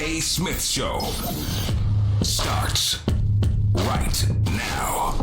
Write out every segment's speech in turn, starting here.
A. Smith Show starts right now.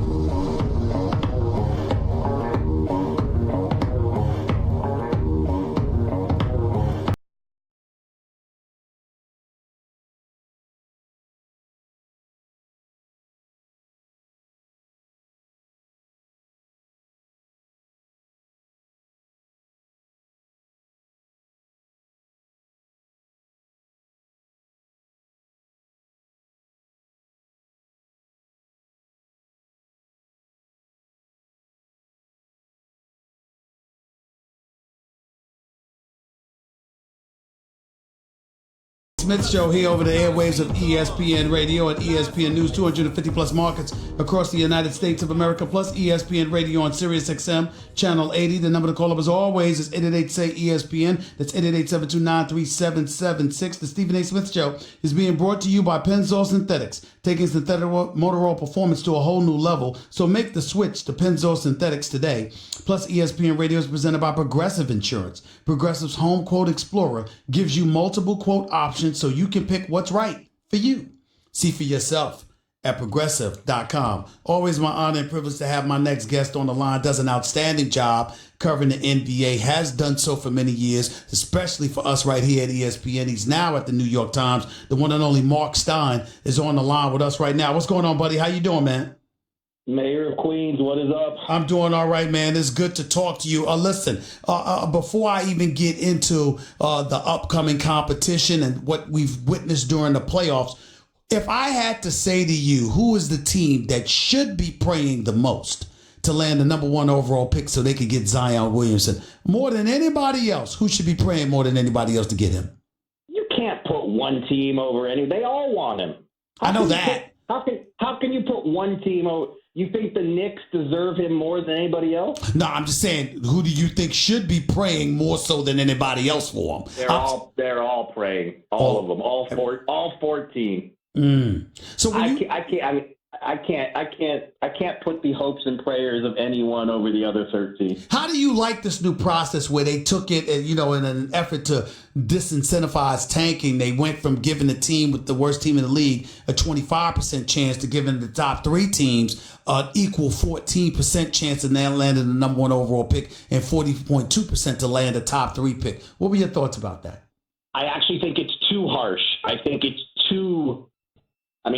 Smith Show here over the airwaves of ESPN Radio and ESPN News, 250 plus markets across the United States of America, plus ESPN Radio on Sirius XM, Channel 80. The number to call up as always is 888-SAY-ESPN. That's 888-729-3776. The Stephen A. Smith Show is being brought to you by Pennzoil Synthetics, taking synthetic motor oil performance to a whole new level. So make the switch to Pennzoil Synthetics today. Plus, ESPN Radio is presented by Progressive Insurance. Progressive's Home Quote Explorer gives you multiple quote options so you can pick what's right for you. See for yourself at progressive.com. Always my honor and privilege to have my next guest on the line. Does an outstanding job covering the NBA, has done so for many years, especially for us right here at ESPN. He's now at the New York Times. The one and only Mark Stein is on the line with us right now. What's going on, buddy? How you doing, man? Mayor of Queens, what is up? I'm doing all right, man. It's good to talk to you. Listen, before I even get into the upcoming competition and what we've witnessed during the playoffs, if I had to say to you, who is the team that should be praying the most to land the number one overall pick so they could get Zion Williamson more than anybody else? Who should be praying more than anybody else to get him? You can't put one team over any. They all want him. I know that. How can you put one team over? You think the Knicks deserve him more than anybody else? No, I'm just saying, who do you think should be praying more so than anybody else for him? They're all praying. All of them. All 14. So when I can't put the hopes and prayers of anyone over the other 13. How do you like this new process where they took it, in an effort to disincentivize tanking? They went from giving the team with the worst team in the league a 25% chance to giving the top three teams an equal 14% chance of now landing the number one overall pick and 40.2% to land a top three pick. What were your thoughts about that? I actually think it's too harsh. I think it's too. I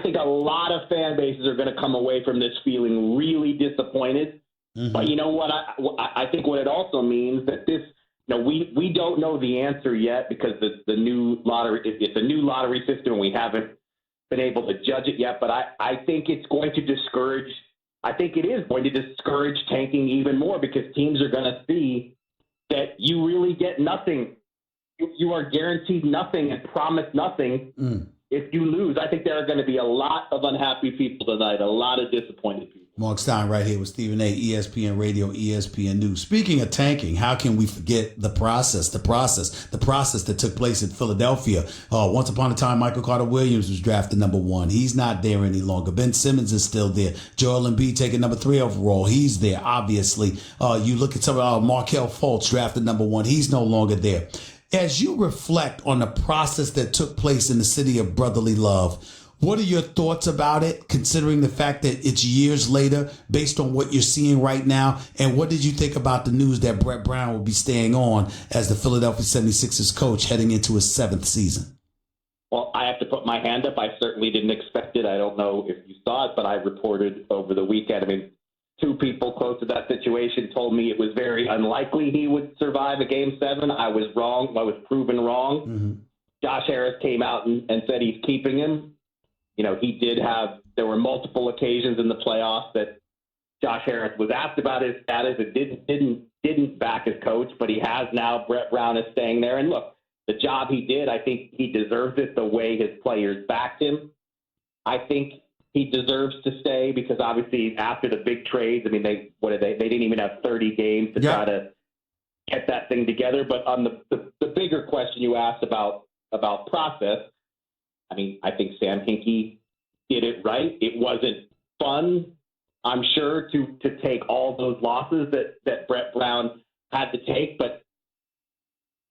think a lot of fan bases are going to come away from this feeling really disappointed. Mm-hmm. But you know what? I think what it also means that this, we don't know the answer yet because the new lottery, it's a new lottery system and we haven't been able to judge it yet. But I think it's going to discourage. I think it is going to discourage tanking even more because teams are going to see that you really get nothing. You are guaranteed nothing and promised nothing. If you lose. I think there are going to be a lot of unhappy people tonight, a lot of disappointed people. Mark Stein right here with Stephen A., ESPN Radio, ESPN News. Speaking of tanking, how can we forget the process that took place in Philadelphia? Once upon a time, Michael Carter Williams was drafted number one. He's not there any longer. Ben Simmons is still there. Joel Embiid taking number 3 overall. He's there, obviously. You look at some Markelle Fultz drafted number 1. He's no longer there. As you reflect on the process that took place in the city of brotherly love, what are your thoughts about it, considering the fact that it's years later, based on what you're seeing right now? And what did you think about the news that Brett Brown will be staying on as the Philadelphia 76ers coach heading into his 7th season? Well, I have to put my hand up. I certainly didn't expect it. I don't know if you saw it, but I reported over the weekend. 2 people close to that situation told me it was very unlikely he would survive a Game 7. I was wrong. I was proven wrong. Mm-hmm. Josh Harris came out and said he's keeping him. There were multiple occasions in the playoffs that Josh Harris was asked about his status and didn't back his coach, but he has now. Brett Brown is staying there. And look, the job he did, I think he deserves it the way his players backed him. I think he deserves to stay because obviously after the big trades, they didn't even have 30 games to try to get that thing together. But on the bigger question you asked about process, I think Sam Hinkie did it right. It wasn't fun, I'm sure, to take all those losses that Brett Brown had to take, but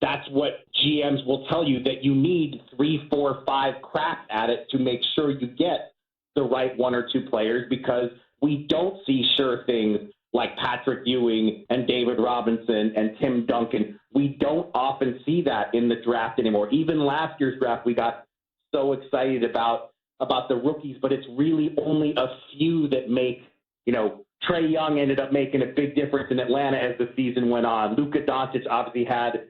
that's what GMs will tell you, that you need 3, 4, 5 cracks at it to make sure you get the right 1 or 2 players, because we don't see sure things like Patrick Ewing and David Robinson and Tim Duncan. We don't often see that in the draft anymore. Even last year's draft, we got so excited about the rookies, but it's really only a few that make, Trae Young ended up making a big difference in Atlanta as the season went on. Luka Doncic obviously had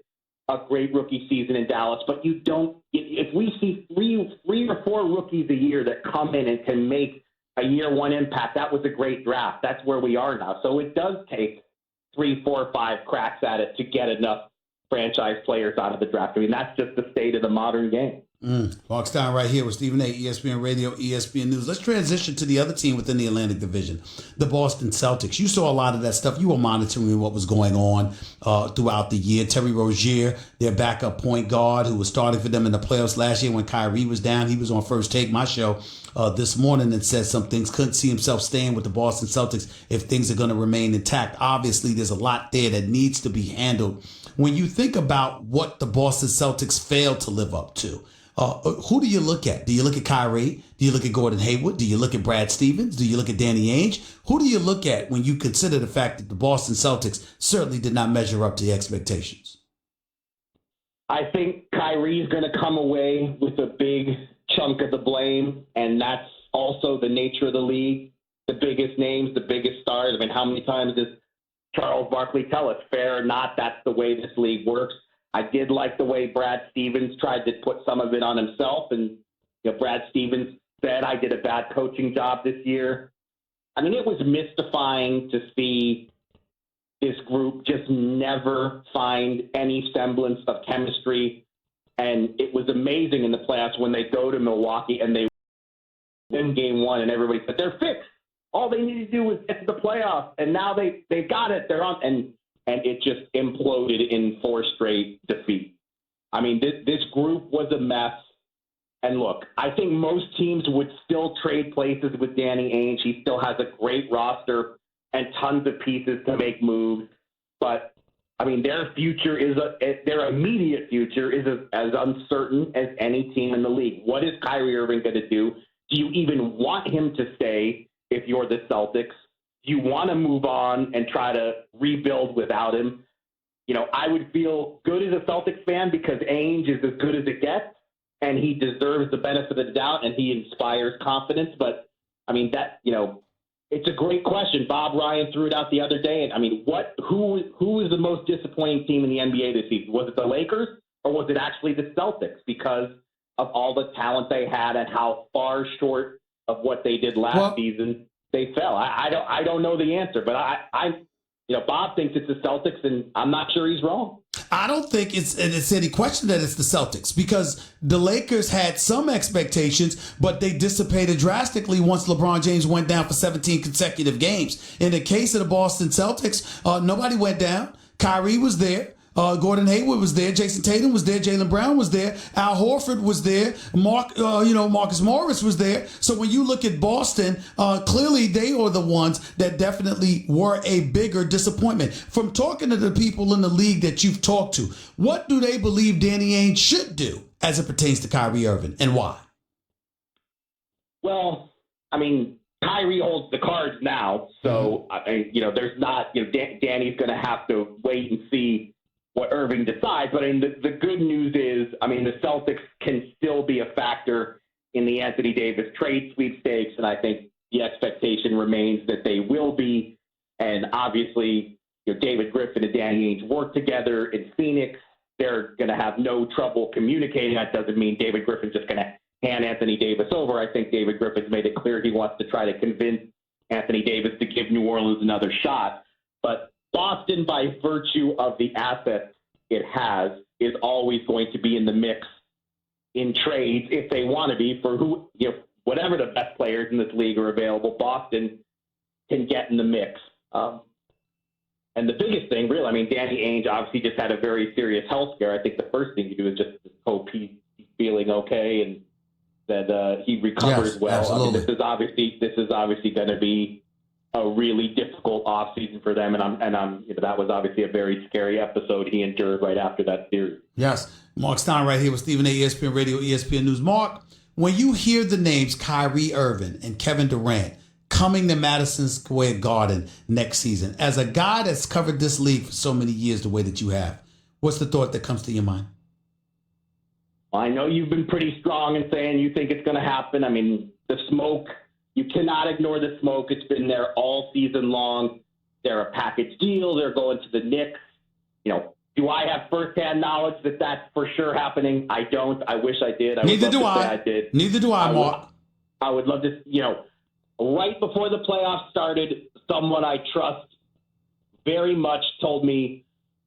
a great rookie season in Dallas, but you don't, if we see three or 4 rookies a year that come in and can make a year 1 impact, that was a great draft. That's where we are now. So it does take 3, 4, 5 cracks at it to get enough franchise players out of the draft. I mean, that's just the state of the modern game. Hawks Down right here with Stephen A., ESPN Radio, ESPN News. Let's transition to the other team within the Atlantic Division, the Boston Celtics. You saw a lot of that stuff. You were monitoring what was going on throughout the year. Terry Rozier, their backup point guard, who was starting for them in the playoffs last year when Kyrie was down. He was on First Take, my show, this morning, and said some things. Couldn't see himself staying with the Boston Celtics if things are going to remain intact. Obviously, there's a lot there that needs to be handled. When you think about what the Boston Celtics failed to live up to, who do you look at? Do you look at Kyrie? Do you look at Gordon Hayward? Do you look at Brad Stevens? Do you look at Danny Ainge? Who do you look at when you consider the fact that the Boston Celtics certainly did not measure up to the expectations? I think Kyrie's going to come away with a big chunk of the blame, and that's also the nature of the league. The biggest names, the biggest stars. I mean, how many times does Charles Barkley tell us, fair or not, that's the way this league works? I did like the way Brad Stevens tried to put some of it on himself. And Brad Stevens said, I did a bad coaching job this year. I mean, it was mystifying to see this group just never find any semblance of chemistry. And it was amazing in the playoffs when they go to Milwaukee and they win game 1 and everybody said, they're fixed. All they need to do was get to the playoffs. And now they've got it. They're on. And it just imploded in 4 straight defeats. I mean, this group was a mess. And look, I think most teams would still trade places with Danny Ainge. He still has a great roster and tons of pieces to make moves. But, I mean, their immediate future is as uncertain as any team in the league. What is Kyrie Irving going to do? Do you even want him to stay if you're the Celtics? You want to move on and try to rebuild without him. I would feel good as a Celtics fan because Ainge is as good as it gets, and he deserves the benefit of the doubt, and he inspires confidence. But, I mean, it's a great question. Bob Ryan threw it out the other day. And, I mean, who is the most disappointing team in the NBA this season? Was it the Lakers or was it actually the Celtics because of all the talent they had and how far short of what they did last season they fell? I don't know the answer, but Bob thinks it's the Celtics, and I'm not sure he's wrong. I don't think it's any question that it's the Celtics, because the Lakers had some expectations, but they dissipated drastically once LeBron James went down for 17 consecutive games. In the case of the Boston Celtics, nobody went down. Kyrie was there. Gordon Hayward was there. Jason Tatum was there. Jaylen Brown was there. Al Horford was there. Marcus Morris was there. So when you look at Boston, clearly they are the ones that definitely were a bigger disappointment. From talking to the people in the league that you've talked to, what do they believe Danny Ainge should do as it pertains to Kyrie Irving, and why? Well, I mean, Kyrie holds the cards now, so there's not. Danny's going to have to wait and see what Irving decides. But I mean, the good news is, I mean, the Celtics can still be a factor in the Anthony Davis trade sweepstakes, and I think the expectation remains that they will be. And obviously, David Griffin and Danny Ainge work together in Phoenix. They're going to have no trouble communicating. That doesn't mean David Griffin's just going to hand Anthony Davis over. I think David Griffin's made it clear he wants to try to convince Anthony Davis to give New Orleans another shot. But Boston, by virtue of the assets it has, is always going to be in the mix in trades if they want to be for whatever the best players in this league are available. Boston can get in the mix. And the biggest thing, really, I mean, Danny Ainge obviously just had a very serious health scare. I think the first thing you do is just hope he's feeling okay and that he recovers well. Absolutely. I mean, this is obviously going to be a really difficult offseason for them. And I'm that was obviously a very scary episode he endured right after that series. Yes. Mark Stein right here with Stephen A. ESPN Radio, ESPN News. Mark, when you hear the names Kyrie Irving and Kevin Durant coming to Madison Square Garden next season, as a guy that's covered this league for so many years the way that you have, what's the thought that comes to your mind? I know you've been pretty strong in saying you think it's going to happen. I mean, the smoke, you cannot ignore the smoke. It's been there all season long. They're a package deal. They're going to the Knicks. Do I have firsthand knowledge that that's for sure happening? I don't. I wish I did. Neither do I. I did. Neither do I, Mark. I would love to, right before the playoffs started, someone I trust very much told me,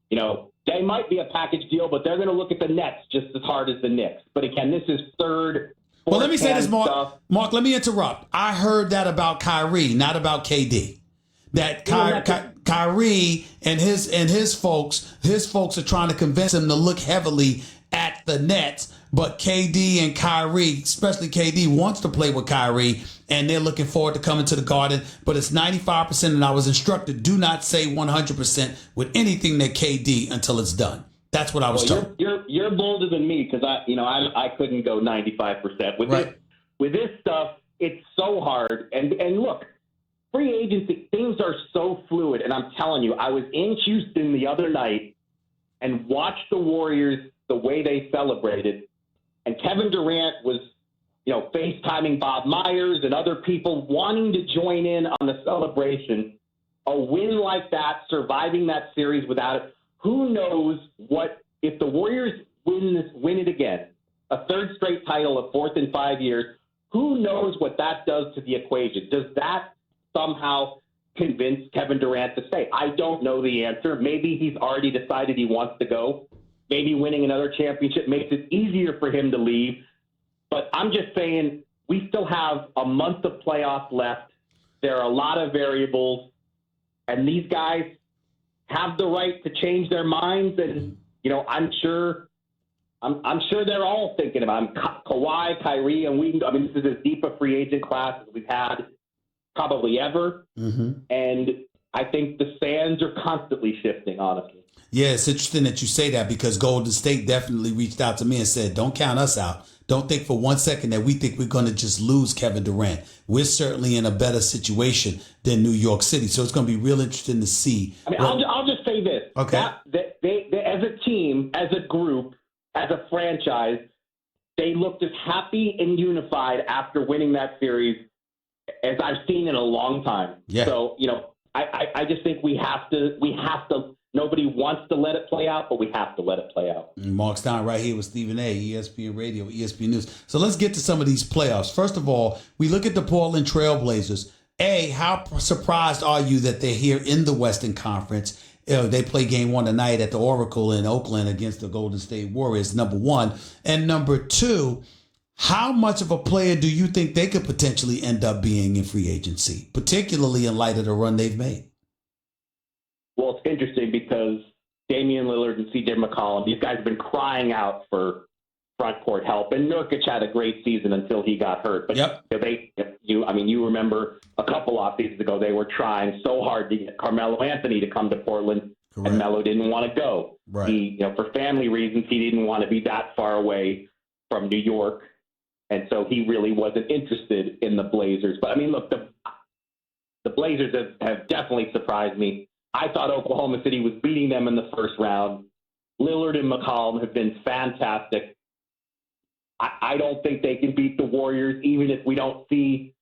they might be a package deal, but they're going to look at the Nets just as hard as the Knicks. But again, this is third. Well, let me say this, Mark. Stuff. Mark, let me interrupt. I heard that about Kyrie, not about KD. That Kyrie and his folks are trying to convince him to look heavily at the Nets, but KD and Kyrie, especially KD, wants to play with Kyrie, and they're looking forward to coming to the Garden. But it's 95%, and I was instructed, do not say 100% with anything that KD until it's done. That's what I was told. You're bolder than me because I couldn't go 95% with this stuff. It's so hard, and look. Free agency, things are so fluid, and I'm telling you, I was in Houston the other night and watched the Warriors the way they celebrated, and Kevin Durant was, FaceTiming Bob Myers and other people wanting to join in on the celebration. A win like that, surviving that series without it, who knows what if the Warriors win it again, a third straight title, a fourth in 5 years, who knows what that does to the equation? Does that somehow convince Kevin Durant to stay? I don't know the answer. Maybe he's already decided he wants to go. Maybe winning another championship makes it easier for him to leave. But I'm just saying we still have a month of playoffs left. There are a lot of variables, and these guys have the right to change their minds. And, I'm sure they're all thinking about Kawhi, Kyrie, and this is as deep a free agent class as we've had probably ever. Mm-hmm. And I think the sands are constantly shifting, honestly. Yeah, it's interesting that you say that because Golden State definitely reached out to me and said, don't count us out. Don't think for 1 second that we think we're going to just lose Kevin Durant. We're certainly in a better situation than New York City. So it's going to be real interesting to see. I'll just say this. Okay. They, as a team, as a group, as a franchise, they looked as happy and unified after winning that series as I've seen in a long time. Yeah. So, I just think we have to, nobody wants to let it play out, but we have to let it play out. Mark Stein right here with Stephen A., ESPN Radio, ESPN News. So let's get to some of these playoffs. First of all, we look at the Portland Trailblazers. How surprised are you that they're here in the Western Conference? They play game one tonight at the Oracle in Oakland against the Golden State Warriors, number one. And number two, how much of a player do you think they could potentially end up being in free agency, particularly in light of the run they've made? Well, it's interesting because Damian Lillard and C.J. McCollum, these guys have been crying out for front court help. And Nurkic had a great season until he got hurt. But you remember a couple off seasons ago, they were trying so hard to get Carmelo Anthony to come to Portland. Correct. And Melo didn't want to go. Right. He, for family reasons, he didn't want to be that far away from New York. And so he really wasn't interested in the Blazers. But, look, the Blazers have definitely surprised me. I thought Oklahoma City was beating them in the first round. Lillard and McCollum have been fantastic. I don't think they can beat the Warriors, even if we don't see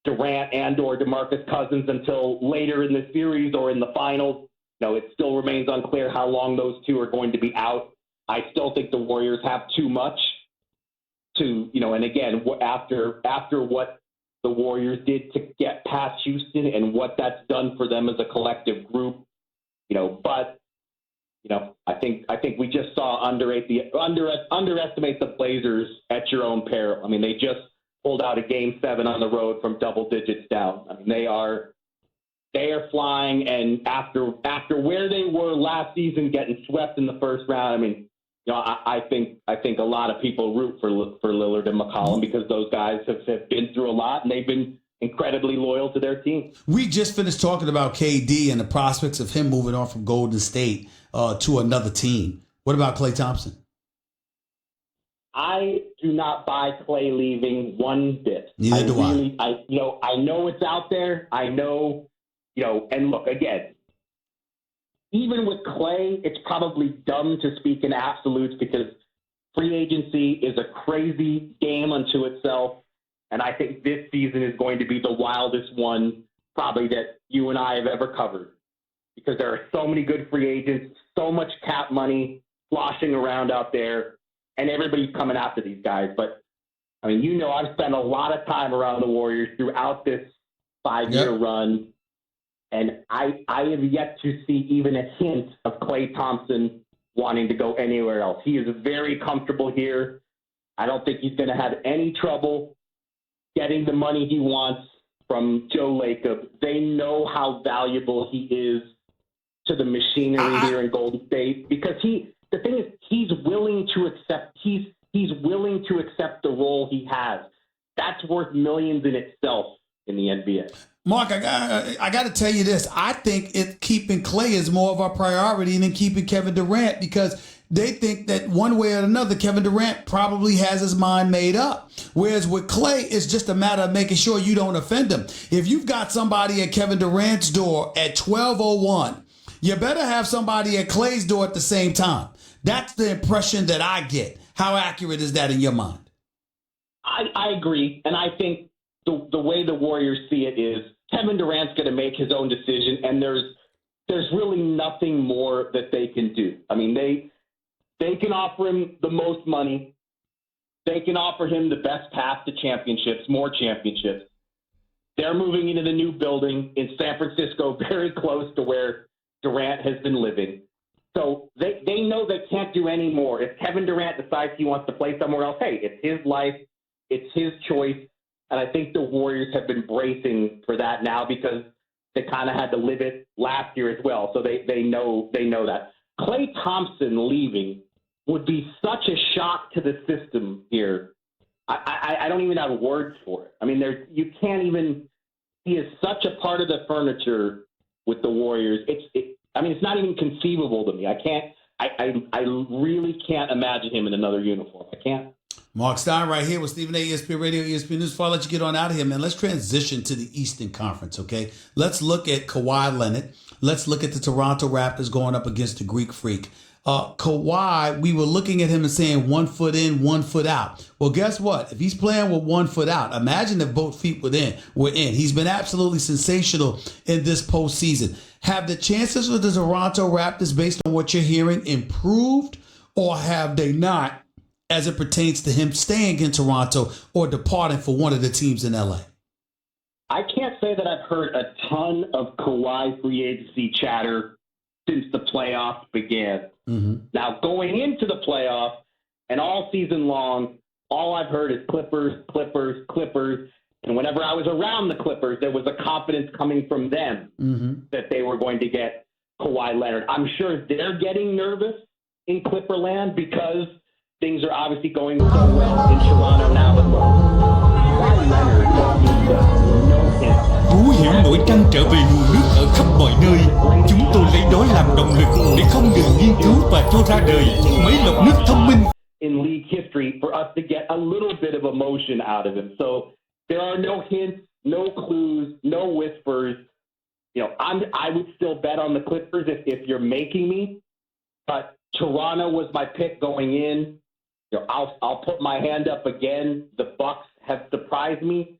Durant and or DeMarcus Cousins until later in the series or in the finals. It still remains unclear how long those two are going to be out. I still think the Warriors have too much to, and again, after what the Warriors did to get past Houston and what that's done for them as a collective group, but I think we just saw underestimate the Blazers at your own peril. They just pulled out a game 7 on the road from double digits down. They are flying, and after where they were last season, getting swept in the first round, I think a lot of people root for Lillard and McCollum because those guys have been through a lot, and they've been incredibly loyal to their team. We just finished talking about KD and the prospects of him moving on from Golden State to another team. What about Klay Thompson? I do not buy Klay leaving one bit. Neither do I know it's out there. I know, and look, again, even with Klay, it's probably dumb to speak in absolutes because free agency is a crazy game unto itself. And I think this season is going to be the wildest one probably that you and I have ever covered because there are so many good free agents, so much cap money sloshing around out there, and everybody's coming after these guys. But, I mean, I've spent a lot of time around the Warriors throughout this 5-year run, and I have yet to see even a hint of Klay Thompson wanting to go anywhere else. He is very comfortable here. I don't think he's going to have any trouble getting the money he wants from Joe Lacob. They know how valuable he is to the machinery here in Golden State because the thing is he's willing to accept the role he has. That's worth millions in itself in the NBA. Mark, I got to tell you this. I think keeping Klay is more of a priority than keeping Kevin Durant because they think that one way or another, Kevin Durant probably has his mind made up. Whereas with Klay, it's just a matter of making sure you don't offend him. If you've got somebody at Kevin Durant's door at 12:01, you better have somebody at Klay's door at the same time. That's the impression that I get. How accurate is that in your mind? I agree. And I think the way the Warriors see it is Kevin Durant's going to make his own decision, and there's really nothing more that they can do. I mean, they can offer him the most money. They can offer him the best path to championships, more championships. They're moving into the new building in San Francisco, very close to where Durant has been living. So they know they can't do any more. If Kevin Durant decides he wants to play somewhere else, hey, it's his life. It's his choice. And I think the Warriors have been bracing for that now because they kind of had to live it last year as well. So they know that. Klay Thompson leaving would be such a shock to the system here. I don't even have words for it. I mean, you can't even. He is such a part of the furniture with the Warriors. It's not even conceivable to me. I really can't imagine him in another uniform. I can't. Mark Stein right here with Stephen A. ESPN Radio, ESPN News. Before I let you get on out of here, man, let's transition to the Eastern Conference, okay? Let's look at Kawhi Leonard. Let's look at the Toronto Raptors going up against the Greek Freak. Kawhi, we were looking at him and saying 1 foot in, 1 foot out. Well, guess what? If he's playing with 1 foot out, imagine if both feet were in. He's been absolutely sensational in this postseason. Have the chances of the Toronto Raptors, based on what you're hearing, improved, or have they not, as it pertains to him staying in Toronto or departing for one of the teams in LA? I can't say that I've heard a ton of Kawhi free agency chatter since the playoffs began. Mm-hmm. Now, going into the playoffs and all season long, all I've heard is Clippers, Clippers, Clippers. And whenever I was around the Clippers, there was a confidence coming from them that they were going to get Kawhi Leonard. I'm sure they're getting nervous in Clipperland because things are obviously going so well in Toronto now. But Kawhi Leonard Thú hiểu nỗi trăn trở về nguồn nước ở khắp mọi nơi. Chúng tôi lấy đó làm động lực để không ngừng nghiên cứu và cho ra đời mấy lọc nước thông minh. In league history, for us to get a little bit of emotion out of him. So there are no hints, no clues, no whispers. I would still bet on the Clippers if you're making me. But Toronto was my pick going in. I'll put my hand up again. The Bucks have surprised me.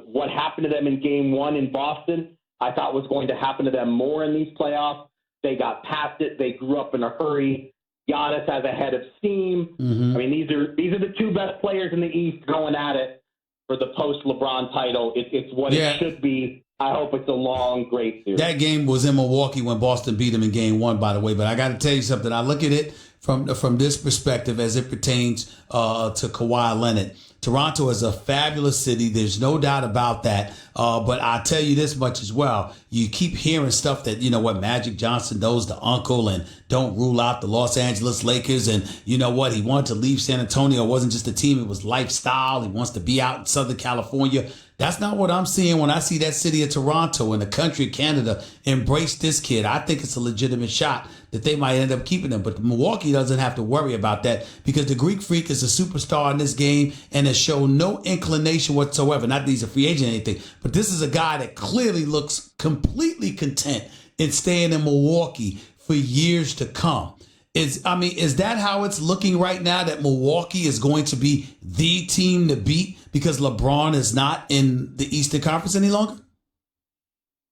What happened to them in Game 1 in Boston, I thought was going to happen to them more in these playoffs. They got past it. They grew up in a hurry. Giannis has a head of steam. Mm-hmm. I mean, these are the two best players in the East going at it for the post-LeBron title. It's what it should be. I hope it's a long, great series. That game was in Milwaukee when Boston beat them in Game 1, by the way. But I got to tell you something. I look at it from this perspective as it pertains to Kawhi Leonard. Toronto is a fabulous city. There's no doubt about that. But I'll tell you this much as well. You keep hearing stuff that, Magic Johnson knows the uncle and don't rule out the Los Angeles Lakers. And you know what? He wanted to leave San Antonio. It wasn't just a team. It was lifestyle. He wants to be out in Southern California. That's not what I'm seeing when I see that city of Toronto and the country of Canada embrace this kid. I think it's a legitimate shot that they might end up keeping him. But Milwaukee doesn't have to worry about that because the Greek Freak is a superstar in this game and has shown no inclination whatsoever. Not that he's a free agent or anything, but this is a guy that clearly looks completely content in staying in Milwaukee for years to come. Is that how it's looking right now, that Milwaukee is going to be the team to beat because LeBron is not in the Eastern Conference any longer?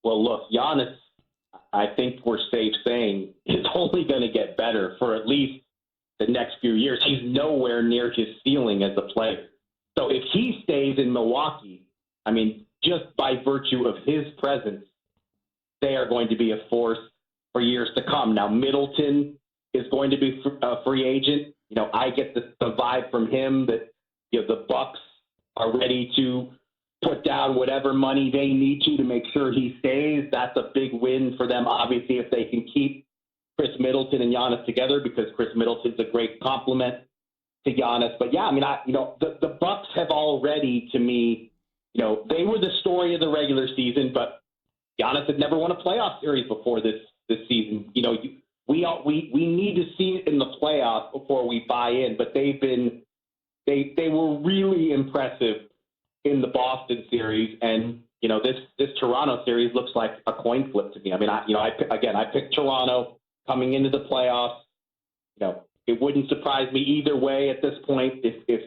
Well, look, Giannis, I think we're safe saying, is only going to get better for at least the next few years. He's nowhere near his ceiling as a player. So if he stays in Milwaukee, I mean, just by virtue of his presence, they are going to be a force for years to come. Now, Middleton is going to be a free agent. You know, I get the vibe from him that, you know, the Bucks are ready to put down whatever money they need to make sure he stays. That's a big win for them, obviously, if they can keep Chris Middleton and Giannis together, because Chris Middleton's a great compliment to Giannis. But yeah, I mean, the Bucks have already, to me, you know, they were the story of the regular season, but Giannis had never won a playoff series before this season. You know, we need to see it in the playoffs before we buy in, but they were really impressive in the Boston series, and you know, this Toronto series looks like a coin flip to me. I mean, I picked Toronto coming into the playoffs. You know, it wouldn't surprise me either way at this point if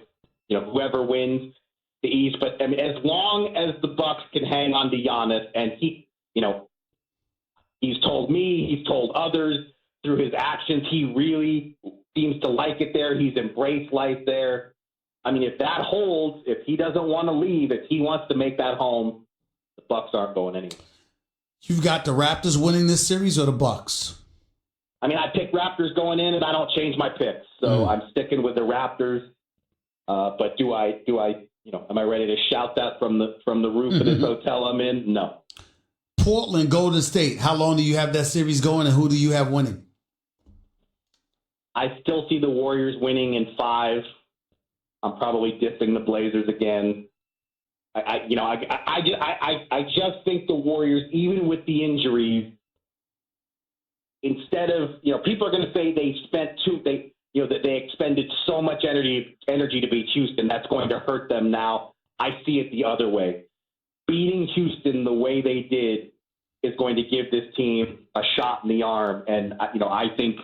you know, whoever wins the East. But I mean, as long as the Bucks can hang on to Giannis, and he, you know, he's told me, he's told others through his actions, he really seems to like it there. He's embraced life there. I mean, if that holds, if he doesn't want to leave, if he wants to make that home, the Bucks aren't going anywhere. You've got the Raptors winning this series or the Bucks? I mean, I picked Raptors going in, and I don't change my picks, so I'm sticking with the Raptors. But do I, you know, am I ready to shout that from the roof of this hotel I'm in? No. Portland, Golden State. How long do you have that series going, and who do you have winning? I still see the Warriors winning in 5. I'm probably dissing the Blazers again. I just think the Warriors, even with the injuries, instead of, you know, people are going to say that they expended so much energy to beat Houston. That's going to hurt them now. I see it the other way. Beating Houston the way they did is going to give this team a shot in the arm, and you know, I think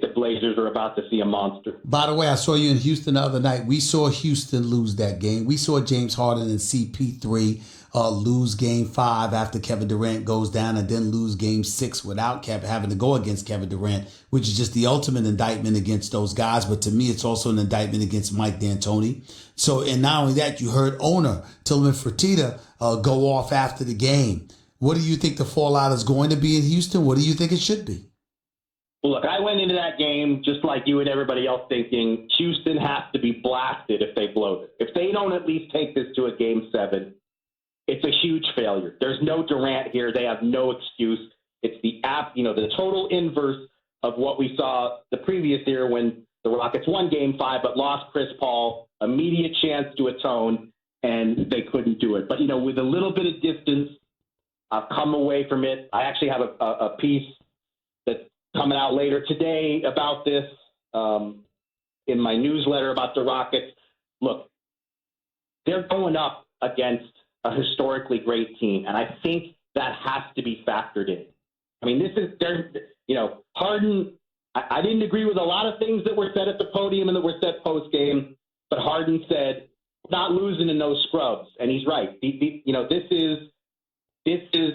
the Blazers are about to see a monster. By the way, I saw you in Houston the other night. We saw Houston lose that game. We saw James Harden and CP3 lose game 5 after Kevin Durant goes down, and then lose game 6 without having to go against Kevin Durant, which is just the ultimate indictment against those guys. But to me, it's also an indictment against Mike D'Antoni. So, and not only that, you heard owner Tillman Fertitta go off after the game. What do you think the fallout is going to be in Houston? What do you think it should be? Well, look, I went into that game just like you and everybody else thinking Houston has to be blasted if they blow this. If they don't at least take this to a game 7, it's a huge failure. There's no Durant here. They have no excuse. It's the total inverse of what we saw the previous year when the Rockets won game 5 but lost Chris Paul, immediate chance to atone, and they couldn't do it. But, you know, with a little bit of distance, I've come away from it. I actually have a piece that's coming out later today about this in my newsletter about the Rockets. Look, they're going up against a historically great team, and I think that has to be factored in. I mean, Harden, I didn't agree with a lot of things that were said at the podium and that were said post-game, but Harden said, not losing in those scrubs, and he's right. This is,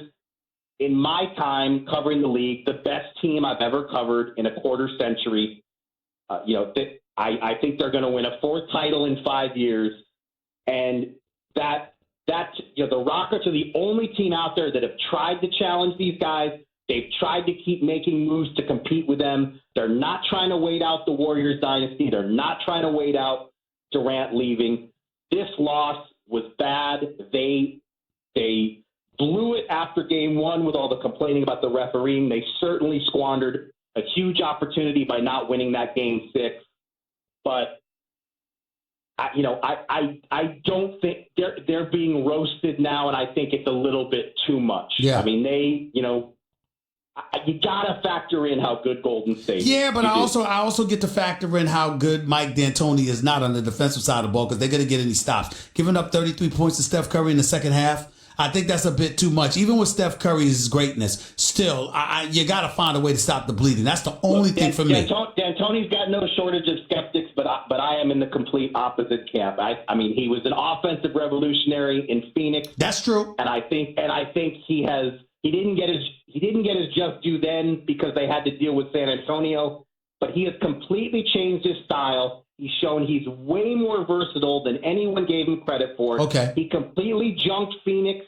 in my time covering the league, the best team I've ever covered in a quarter century. I think they're going to win a 4th title in 5 years, and the Rockets are the only team out there that have tried to challenge these guys. They've tried to keep making moves to compete with them. They're not trying to wait out the Warriors dynasty. They're not trying to wait out Durant leaving. This loss was bad. They blew it after game 1 with all the complaining about the refereeing. They certainly squandered a huge opportunity by not winning that game 6. But, I I don't think they're being roasted now, and I think it's a little bit too much. Yeah. I mean, you gotta factor in how good Golden State is. Yeah, but I also get to factor in how good Mike D'Antoni is not on the defensive side of the ball because they're going to get any stops. Giving up 33 points to Steph Curry in the second half, I think that's a bit too much. Even with Steph Curry's greatness, still, you got to find a way to stop the bleeding. That's the only thing for me. D'Antoni's got no shortage of skeptics, but I am in the complete opposite camp. I mean, he was an offensive revolutionary in Phoenix. That's true. And I think he didn't get his just due then because they had to deal with San Antonio, but he has completely changed his style. He's shown he's way more versatile than anyone gave him credit for. Okay. He completely junked Phoenix,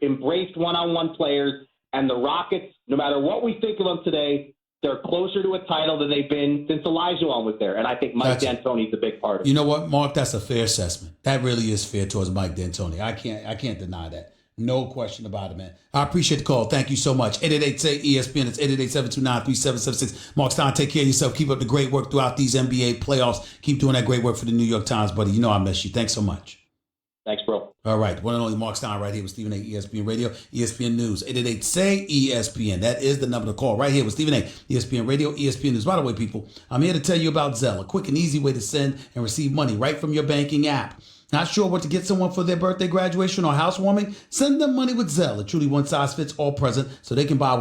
embraced one-on-one players, and the Rockets, no matter what we think of them today, they're closer to a title than they've been since Olajuwon was there. And I think Mike D'Antoni's a big part of it. You know what, Mark? That's a fair assessment. That really is fair towards Mike D'Antoni. I can't deny that. No question about it, man. I appreciate the call. Thank you so much. 888-SAY-ESPN. It's 888-729-3776. Mark Stein, take care of yourself. Keep up the great work throughout these NBA playoffs. Keep doing that great work for the New York Times, buddy. You know I miss you. Thanks so much. Thanks, bro. All right. One and only Mark Stein right here with Stephen A. ESPN Radio, ESPN News. 888-SAY-ESPN. That is the number to call right here with Stephen A. ESPN Radio, ESPN News. By the way, people, I'm here to tell you about Zelle, a quick and easy way to send and receive money right from your banking app. Not sure what to get someone for their birthday, graduation, or housewarming? Send them money with Zelle, a truly one-size-fits-all present so they can buy